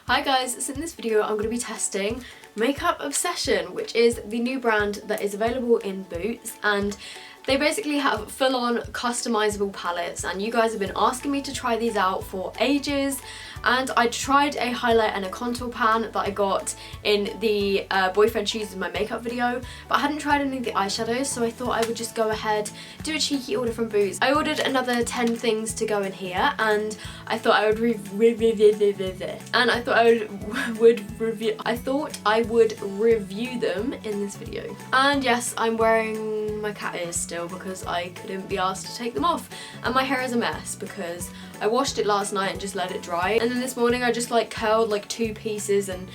Hi guys, so in this video I'm going to be testing Makeup Obsession, which is the new brand that is available in Boots, and they basically have full-on customizable palettes, and you guys have been asking me to try these out for ages. And I tried a highlight and a contour pan that I got in the boyfriend chooses my makeup video, but I hadn't tried any of the eyeshadows, so I thought I would just go ahead, do a cheeky order from Boots. I ordered another 10 things to go in here, and I thought I would review them in this video. And yes, I'm wearing my cat ears still because I couldn't be asked to take them off, and my hair is a mess because I washed it last night and just let it dry, and then this morning I just like curled like 2 pieces and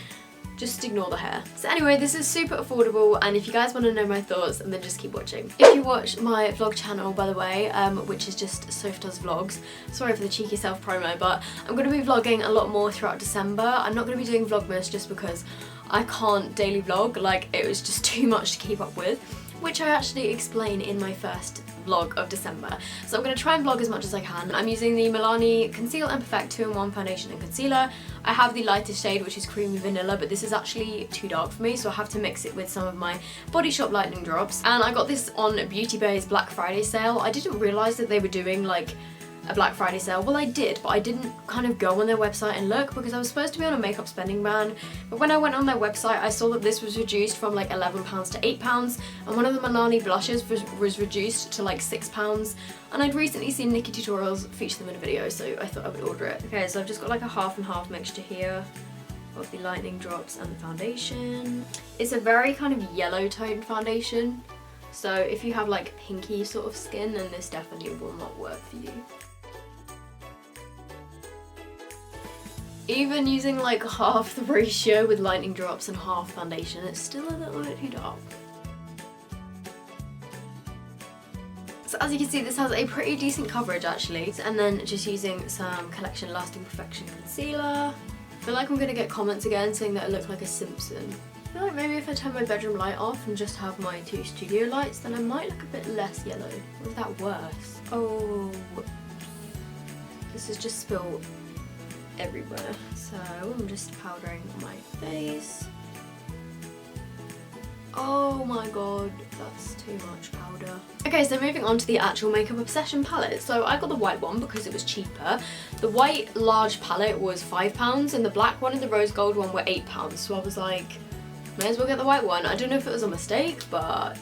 just ignore the hair. So anyway, this is super affordable, and if you guys want to know my thoughts, then just keep watching. If you watch my vlog channel, by the way, which is just Soph Does Vlogs, sorry for the cheeky self promo, but I'm going to be vlogging a lot more throughout December. I'm not going to be doing Vlogmas just because I can't daily vlog, like it was just too much to keep up with, which I actually explain in my first vlog of December. So I'm going to try and vlog as much as I can. I'm using the Milani Conceal and Perfect 2-in-1 foundation and concealer. I have the lightest shade, which is Creamy Vanilla, but this is actually too dark for me, so I have to mix it with some of my Body Shop lightning drops. And I got this on Beauty Bay's Black Friday sale. I didn't realise that they were doing like a Black Friday sale. Well, I did, but I didn't kind of go on their website and look because I was supposed to be on a makeup spending ban. But when I went on their website, I saw that this was reduced from like £11 to £8, and one of the Milani blushes was reduced to like £6. And I'd recently seen Nikki Tutorials feature them in a video, so I thought I would order it. Okay, so I've just got like a half and half mixture here of the lightning drops and the foundation. It's a very kind of yellow toned foundation, so if you have like pinky sort of skin, then this definitely will not work for you. Even using like half the ratio with lightning drops and half foundation, it's still a little bit too dark. So as you can see, this has a pretty decent coverage actually. And then just using some Collection Lasting Perfection concealer. I feel like I'm gonna get comments again saying that I look like a Simpson. I feel like maybe if I turn my bedroom light off and just have my 2 studio lights, then I might look a bit less yellow. Or is that worse? Oh, this is just spilled everywhere. So I'm just powdering my face. Oh my god, that's too much powder. Okay, so moving on to the actual Makeup Obsession palette. So I got the white one because it was cheaper. The white large palette was £5 and the black one and the rose gold one were £8. So I was like, may as well get the white one. I don't know if it was a mistake, but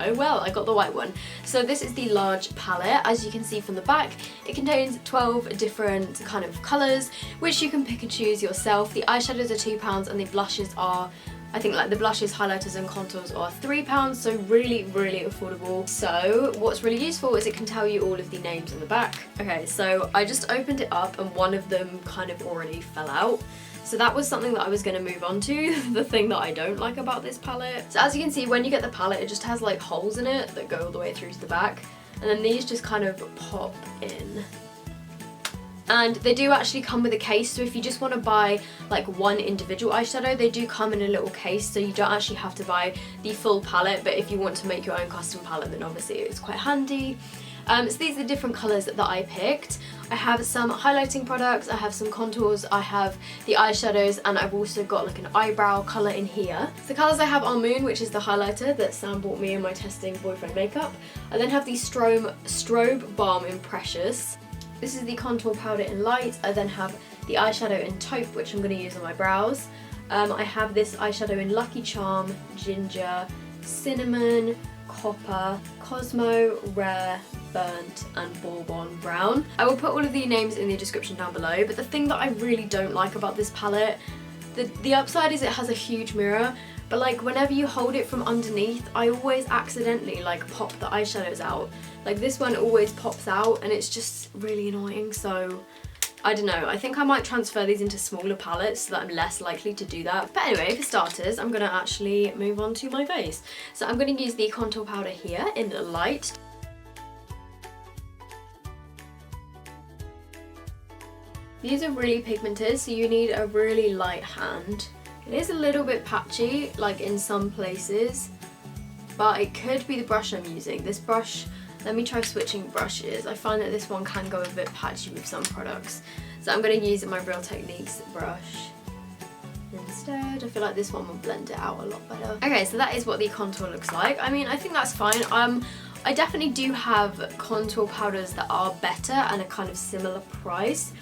oh well, I got the white one. So this is the large palette. As you can see from the back, it contains 12 different kind of colours, which you can pick and choose yourself. The eyeshadows are £2 and the blushes are, I think like the blushes, highlighters and contours are £3, so really, really affordable. So what's really useful is it can tell you all of the names on the back. Okay, so I just opened it up and one of them kind of already fell out. So that was something that I was going to move on to, the thing that I don't like about this palette. So as you can see, when you get the palette, it just has like holes in it that go all the way through to the back. And then these just kind of pop in. And they do actually come with a case, so if you just want to buy like one individual eyeshadow, they do come in a little case, so you don't actually have to buy the full palette. But if you want to make your own custom palette, then obviously it's quite handy. So these are the different colours that I picked. I have some highlighting products, I have some contours, I have the eyeshadows, and I've also got like an eyebrow colour in here. So the colours I have are Moon, which is the highlighter that Sam bought me in my testing boyfriend makeup. I then have the Strobe Balm in Precious. This is the contour powder in Light. I then have the eyeshadow in Taupe, which I'm going to use on my brows. I have this eyeshadow in Lucky Charm, Ginger, Cinammon, Copper, Cosmo, Rare, Burnt and Borbon Brown. I will put all of the names in the description down below, but the thing that I really don't like about this palette, the upside is it has a huge mirror, but like whenever you hold it from underneath, I always accidentally like pop the eyeshadows out. Like this one always pops out and it's just really annoying, so I don't know, I think I might transfer these into smaller palettes so that I'm less likely to do that. But anyway, for starters, I'm gonna actually move on to my face. So I'm gonna use the contour powder here in Light. These are really pigmented, so you need a really light hand. It is a little bit patchy, like in some places, but it could be the brush I'm using. This brush, let me try switching brushes. I find that this one can go a bit patchy with some products. So I'm going to use my Real Techniques brush. instead. I feel like this one will blend it out a lot better. Okay, so that is what the contour looks like. I mean, I think that's fine. I definitely do have contour powders that are better and a kind of similar price.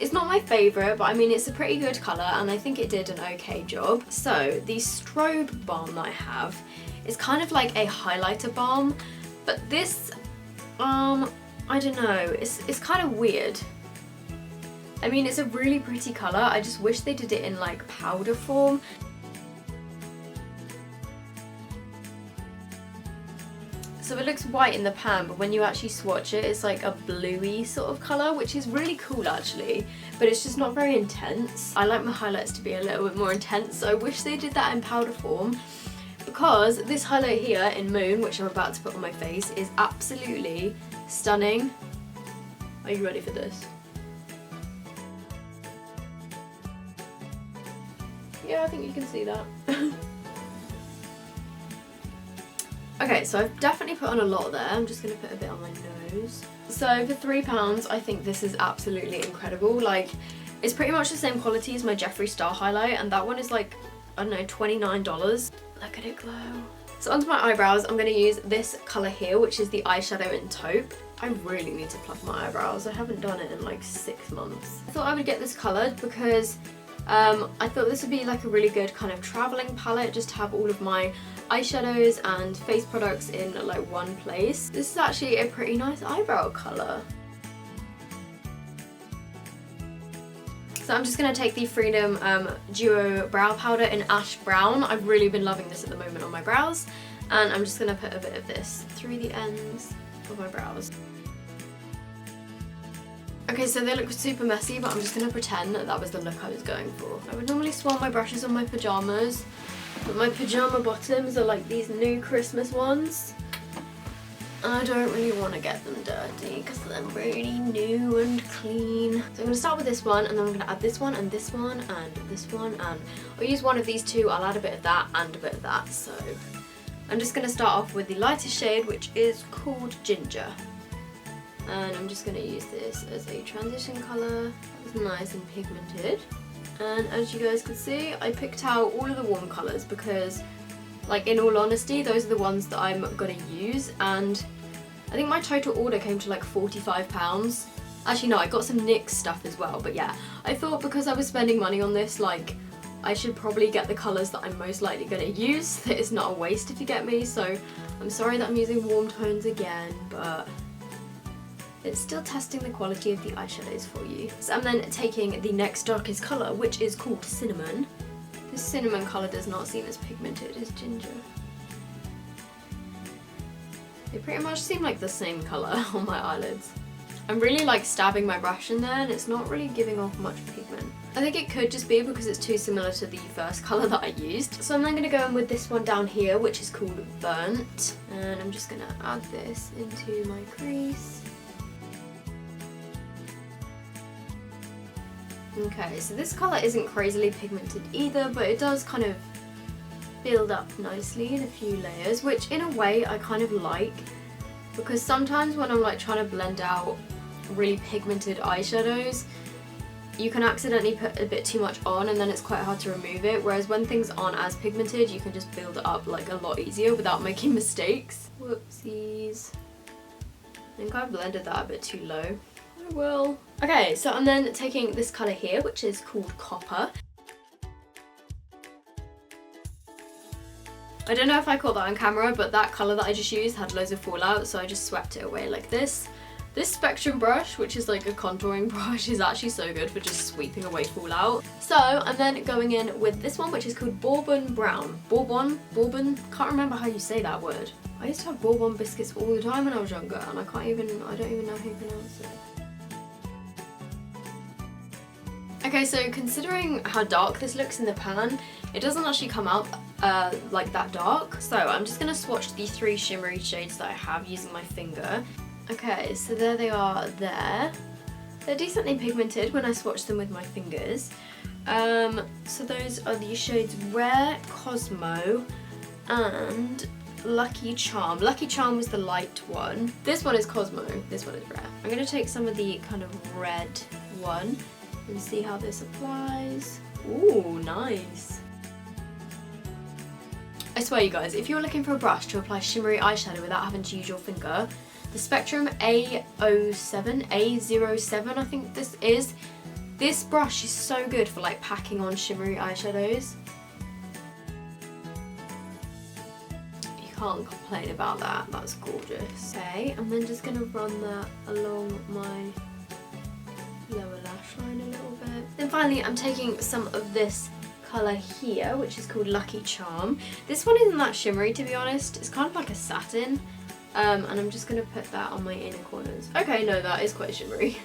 It's not my favourite, but I mean, it's a pretty good colour and I think it did an okay job. So the strobe balm that I have is kind of like a highlighter balm, but this, I don't know, it's kind of weird. I mean, it's a really pretty colour. I just wish they did it in like powder form. So it looks white in the pan, but when you actually swatch it, it's like a bluey sort of colour, which is really cool actually, but it's just not very intense. I like my highlights to be a little bit more intense, so I wish they did that in powder form, because this highlight here in Moon, which I'm about to put on my face, is absolutely stunning. Are you ready for this? Yeah, I think you can see that. Okay, so I've definitely put on a lot there. I'm just going to put a bit on my nose. So for £3, I think this is absolutely incredible. Like, it's pretty much the same quality as my Jeffree Star highlight, and that one is like, I don't know, $29. Look at it glow. So onto my eyebrows, I'm going to use this colour here, which is the Eyeshadow in Taupe. I really need to pluck my eyebrows. I haven't done it in like 6 months. I thought I would get this coloured because I thought this would be like a really good kind of travelling palette, just to have all of my eyeshadows and face products in like one place. This is actually a pretty nice eyebrow colour. So I'm just going to take the Freedom Duo Brow Powder in Ash Brown. I've really been loving this at the moment on my brows, and I'm just going to put a bit of this through the ends of my brows. Okay, so they look super messy, but I'm just going to pretend that that was the look I was going for. I would normally swirl my brushes on my pyjamas, but my pyjama bottoms are like these new Christmas ones. And I don't really want to get them dirty because they're really new and clean. So I'm going to start with this one, and then I'm going to add this one and this one and this one, and I'll use one of these two. I'll add a bit of that and a bit of that. So I'm just going to start off with the lightest shade, which is called Ginger. And I'm just going to use this as a transition colour. It's nice and pigmented. And as you guys can see, I picked out all of the warm colours because, like, in all honesty, those are the ones that I'm going to use. And I think my total order came to like £45. Actually no, I got some NYX stuff as well, but yeah. I thought because I was spending money on this, like, I should probably get the colours that I'm most likely going to use. That it's not a waste if you get me, so I'm sorry that I'm using warm tones again, but it's still testing the quality of the eyeshadows for you. So I'm then taking the next darkest colour, which is called Cinammon. This cinnamon colour does not seem as pigmented as Ginger. They pretty much seem like the same colour on my eyelids. I'm really like stabbing my brush in there and it's not really giving off much pigment. I think it could just be because it's too similar to the first colour that I used. So I'm then going to go in with this one down here, which is called Burnt. And I'm just going to add this into my crease. Okay, so this colour isn't crazily pigmented either, but it does kind of build up nicely in a few layers, which in a way I kind of like, because sometimes when I'm like trying to blend out really pigmented eyeshadows, you can accidentally put a bit too much on and then it's quite hard to remove it, whereas when things aren't as pigmented you can just build it up like a lot easier without making mistakes. Whoopsies. I think I blended that a bit too low. Well, okay, so I'm then taking this colour here, which is called Copper. I don't know if I caught that on camera, but that colour that I just used had loads of fallout, so I just swept it away like this. This Spectrum brush, which is like a contouring brush, is actually so good for just sweeping away fallout. So I'm then going in with this one, which is called Borbon Brown. Bourbon? Can't remember how you say that word. I used to have Bourbon biscuits all the time when I was younger, and I don't even know how you pronounce it. Okay, so considering how dark this looks in the pan, it doesn't actually come out like that dark. So I'm just going to swatch the 3 shimmery shades that I have using my finger. Okay, so there they are there. They're decently pigmented when I swatch them with my fingers. So those are the shades Rare, Cosmo, and Lucky Charm. Lucky Charm was the light one. This one is Cosmo, this one is Rare. I'm going to take some of the kind of red one. and see how this applies. Ooh, nice. I swear you guys, if you're looking for a brush to apply shimmery eyeshadow without having to use your finger, the Spectrum A07 I think this is. This brush is so good for like packing on shimmery eyeshadows. You can't complain about that, that's gorgeous. Okay, I'm then just gonna run that along my lower lash line a little bit. Then finally I'm taking some of this colour here, which is called Lucky Charm. This one isn't that shimmery, to be honest. It's kind of like a satin. And I'm just going to put that on my inner corners. Okay, no, that is quite shimmery.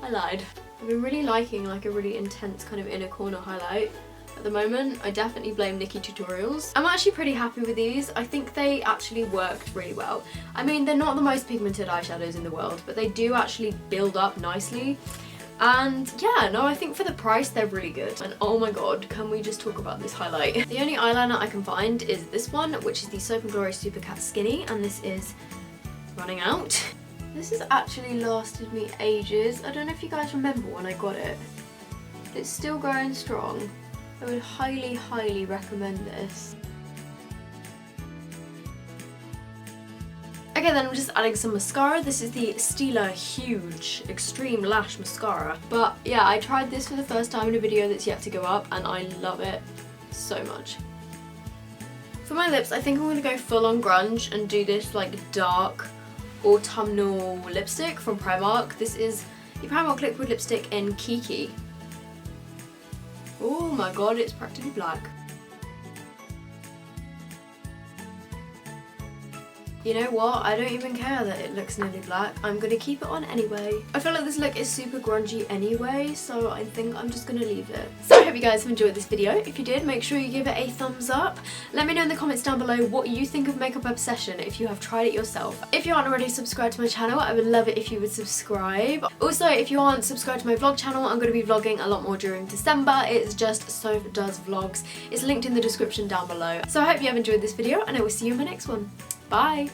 I lied. I've been really liking like a really intense kind of inner corner highlight at the moment. I definitely blame Nikki Tutorials. I'm actually pretty happy with these. I think they actually worked really well. I mean, they're not the most pigmented eyeshadows in the world, but they do actually build up nicely. And yeah, no, I think for the price they're really good. And oh my god, can we just talk about this highlight? The only eyeliner I can find is this one, which is the Soap & Glory Super Cat Skinny, and this is running out. This has actually lasted me ages. I don't know if you guys remember when I got it. It's still going strong. I would highly, highly recommend this. Okay, then I'm just adding some mascara. This is the Stila Huge Extreme Lash Mascara. But yeah, I tried this for the first time in a video that's yet to go up and I love it so much. For my lips, I think I'm going to go full on grunge and do this like dark autumnal lipstick from Primark. This is the Primark liquid lipstick in Kiki. Oh my god, it's practically black. You know what, I don't even care that it looks nearly black. I'm going to keep it on anyway. I feel like this look is super grungy anyway, so I think I'm just going to leave it. So I hope you guys have enjoyed this video. If you did, make sure you give it a thumbs up. Let me know in the comments down below what you think of Makeup Obsession if you have tried it yourself. If you aren't already subscribed to my channel, I would love it if you would subscribe. Also, if you aren't subscribed to my vlog channel, I'm going to be vlogging a lot more during December. It's just Soph Does Vlogs. It's linked in the description down below. So I hope you have enjoyed this video and I will see you in my next one. Bye!